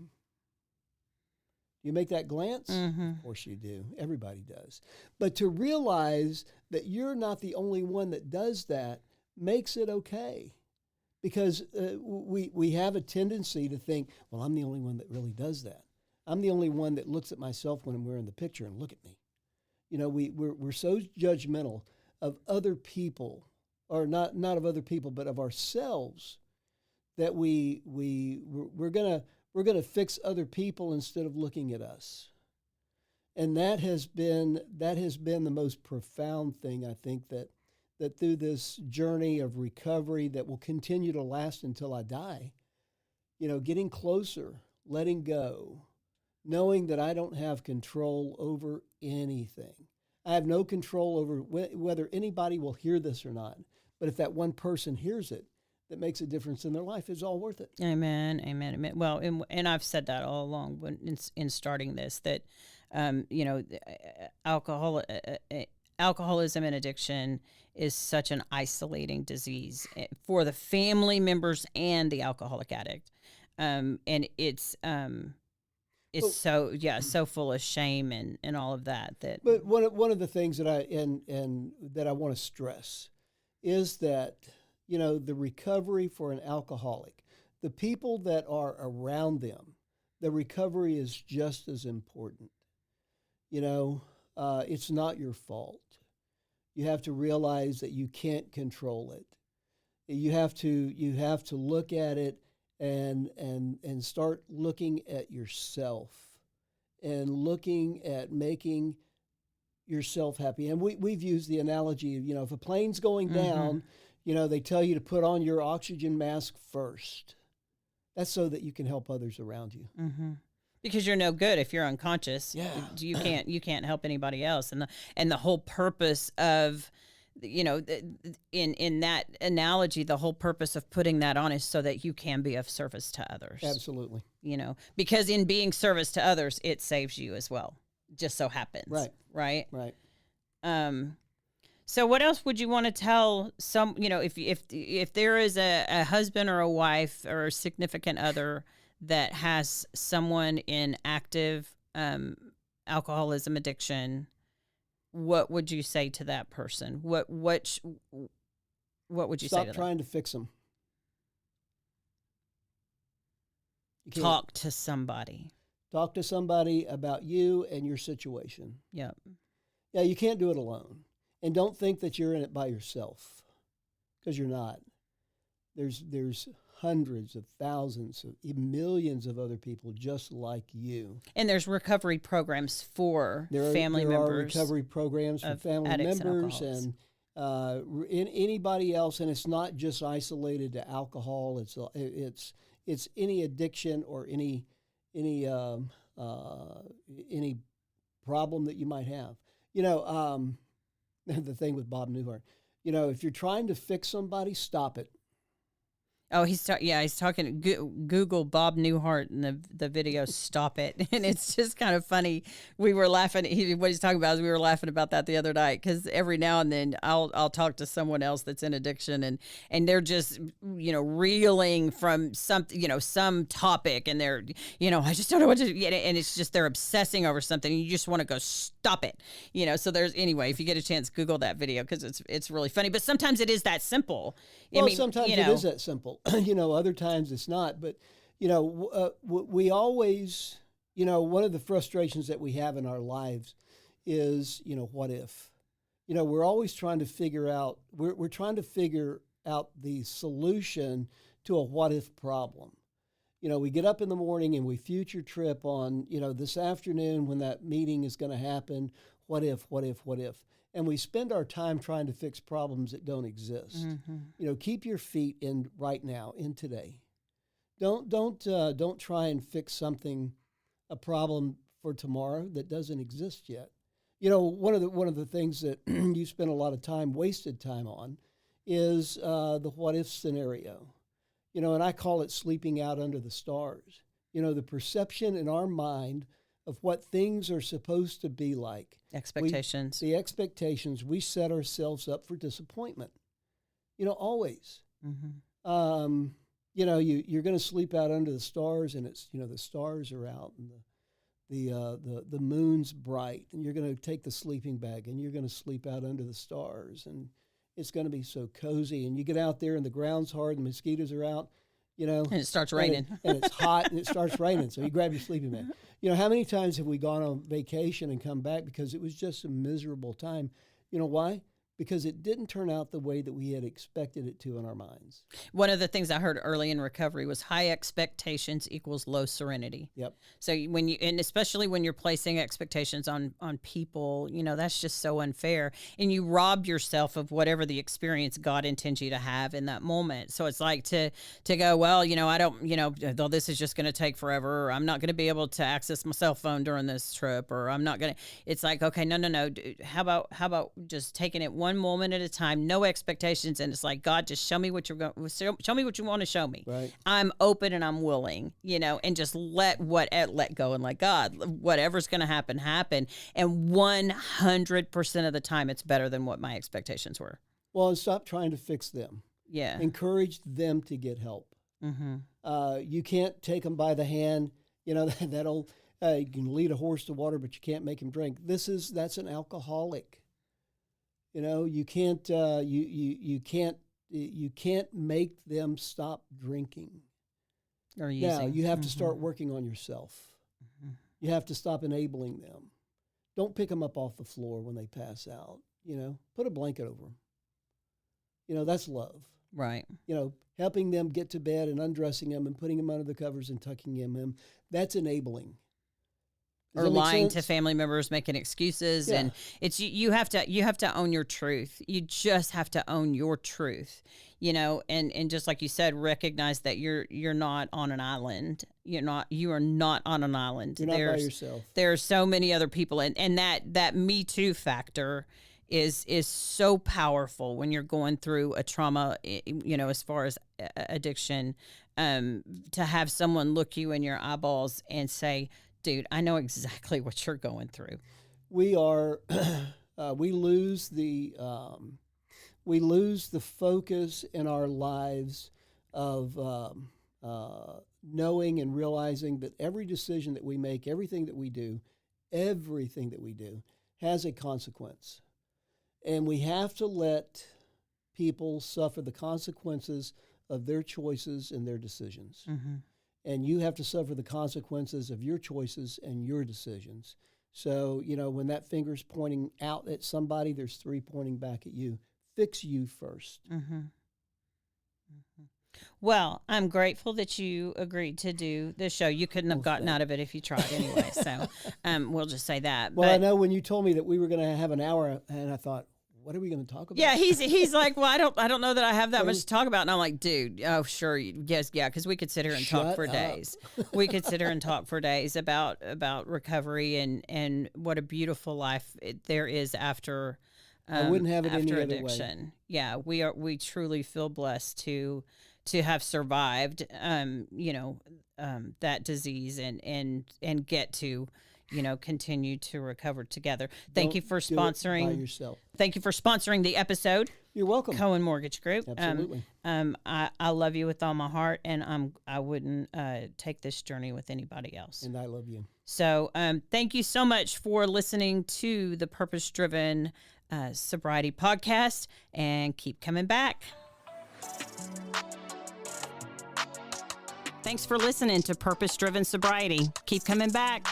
make that glance? Mm-hmm. Of course you do. Everybody does. But to realize that you're not the only one that does that makes it okay. Because we have a tendency to think, well, I'm the only one that really does that. I'm the only one that looks at myself when I'm wearing the picture and look at me. We're so judgmental of other people, or not of other people, but of ourselves, that we're gonna fix other people instead of looking at us. And that has been the most profound thing, I think, that through this journey of recovery that will continue to last until I die, getting closer, letting go, knowing that I don't have control over anything. I have no control over whether anybody will hear this or not. But if that one person hears it, that makes a difference in their life, it's all worth it. Amen, amen, amen. Well, and I've said that all along when in starting this, that alcoholism and addiction is such an isolating disease for the family members and the alcoholic addict, and it's so full of shame and all of that. But one of the things that I want to stress is that the recovery for an alcoholic, the people that are around them, the recovery is just as important. It's not your fault. You have to realize that you can't control it. You have to look at it and start looking at yourself and looking at making yourself happy. And we've used the analogy of, if a plane's going down, they tell you to put on your oxygen mask first. That's so that you can help others around you. Mm-hmm. Because you're no good if you're unconscious. Yeah. You can't help anybody else. And the whole purpose of, in that analogy, the whole purpose of putting that on is so that you can be of service to others. Absolutely. Because in being service to others, it saves you as well. Just so happens. Right. Right. So what else would you want to tell some, if there is a husband or a wife or a significant other that has someone in active alcoholism addiction, what would you say to that person? What would you say to them? Stop trying to fix them. You can't. Talk to somebody. Talk to somebody about you and your situation. Yep. Yeah, you can't do it alone. And don't think that you're in it by yourself, because you're not. There's hundreds of thousands of millions of other people just like you. And there's recovery programs for family members. There are recovery programs for family members and anybody else, and it's not just isolated to alcohol. It's any addiction or any problem that you might have. The thing with Bob Newhart, if you're trying to fix somebody, stop it. Oh, he's talking. Google Bob Newhart and the video "Stop It," and it's just kind of funny. We were laughing. What he's talking about is we were laughing about that the other night, because every now and then I'll talk to someone else that's in addiction, and they're just reeling from some topic, and they're I just don't know what to do, and it's just they're obsessing over something, and you just want to go stop it. So there's anyway. If you get a chance, Google that video, because it's really funny. But sometimes it is that simple. Well, sometimes it is that simple. Other times it's not. But, we always, one of the frustrations that we have in our lives is, what if? We're always trying to figure out, we're trying to figure out the solution to a what if problem. We get up in the morning and we future trip on, this afternoon when that meeting is going to happen, what if? And we spend our time trying to fix problems that don't exist. Mm-hmm. Keep your feet in right now, in today. Don't try and fix a problem for tomorrow that doesn't exist yet. One of the things that you spend a lot of wasted time on, is the what if scenario. And I call it sleeping out under the stars. The perception in our mind of what things are supposed to be like. Expectations. The expectations, we set ourselves up for disappointment. Always. Mm-hmm. You're going to sleep out under the stars, and it's, the stars are out, and the moon's bright, and you're going to take the sleeping bag, and you're going to sleep out under the stars, and it's going to be so cozy. And you get out there, and the ground's hard, and the mosquitoes are out. And it starts raining. And it's hot, and it starts raining. So you grab your sleeping bag. How many times have we gone on vacation and come back because it was just a miserable time? Why? Because it didn't turn out the way that we had expected it to in our minds. One of the things I heard early in recovery was high expectations equals low serenity. Yep. So and especially when you're placing expectations on people, that's just so unfair. And you rob yourself of whatever the experience God intends you to have in that moment. So it's like to go, well, I don't, though this is just going to take forever, or I'm not going to be able to access my cell phone during this trip, or I'm not going to, it's like, okay, no. How about just taking it one moment at a time, no expectations, and it's like, God, just show me what you're going. Show me what you want to show me. Right. I'm open and I'm willing, and just let go and let God, whatever's going to happen. And 100% of the time, it's better than what my expectations were. Well, and stop trying to fix them. Yeah. Encourage them to get help. Mm-hmm. You can't take them by the hand. That old. You can lead a horse to water, but you can't make him drink. That's an alcoholic. You can't you can't make them stop drinking. Or using. Now you have to start working on yourself. Mm-hmm. You have to stop enabling them. Don't pick them up off the floor when they pass out. Put a blanket over them. That's love. Right. Helping them get to bed and undressing them and putting them under the covers and tucking them in. That's enabling. Or lying to family members, making excuses, and it's you have to own your truth. You just have to own your truth, and just like you said, recognize that you're not on an island. You are not on an island. You're not by yourself. There are so many other people, and that Me Too factor is so powerful when you're going through a trauma. As far as addiction, to have someone look you in your eyeballs and say, dude, I know exactly what you're going through. We lose the focus in our lives of knowing and realizing that every decision that we make, everything that we do has a consequence. And we have to let people suffer the consequences of their choices and their decisions. Mm-hmm. and you have to suffer the consequences of your choices and your decisions. So, when that finger's pointing out at somebody, there's 3 pointing back at you. Fix you first. Mm-hmm. Mm-hmm. Well, I'm grateful that you agreed to do this show. You couldn't have gotten out of it if you tried anyway. So we'll just say that. Well, I know when you told me that we were going to have an hour, and I thought, what are we going to talk about? Yeah, he's like, well, I don't know that I have that much to talk about. And I'm like, dude, oh, sure. Yes, yeah, because we could sit here and talk for days. We could sit here and talk for days about recovery and what a beautiful life there is after I wouldn't have it any other addiction. way. Yeah, we truly feel blessed to have survived that disease and get to continue to recover together. Thank you for sponsoring by yourself. Thank you for sponsoring the episode. You're welcome. Cohen Mortgage Group. Absolutely. I love you with all my heart, and I wouldn't take this journey with anybody else. And I love you. So thank you so much for listening to the Purpose Driven Sobriety Podcast, and keep coming back. Thanks for listening to Purpose Driven Sobriety. Keep coming back.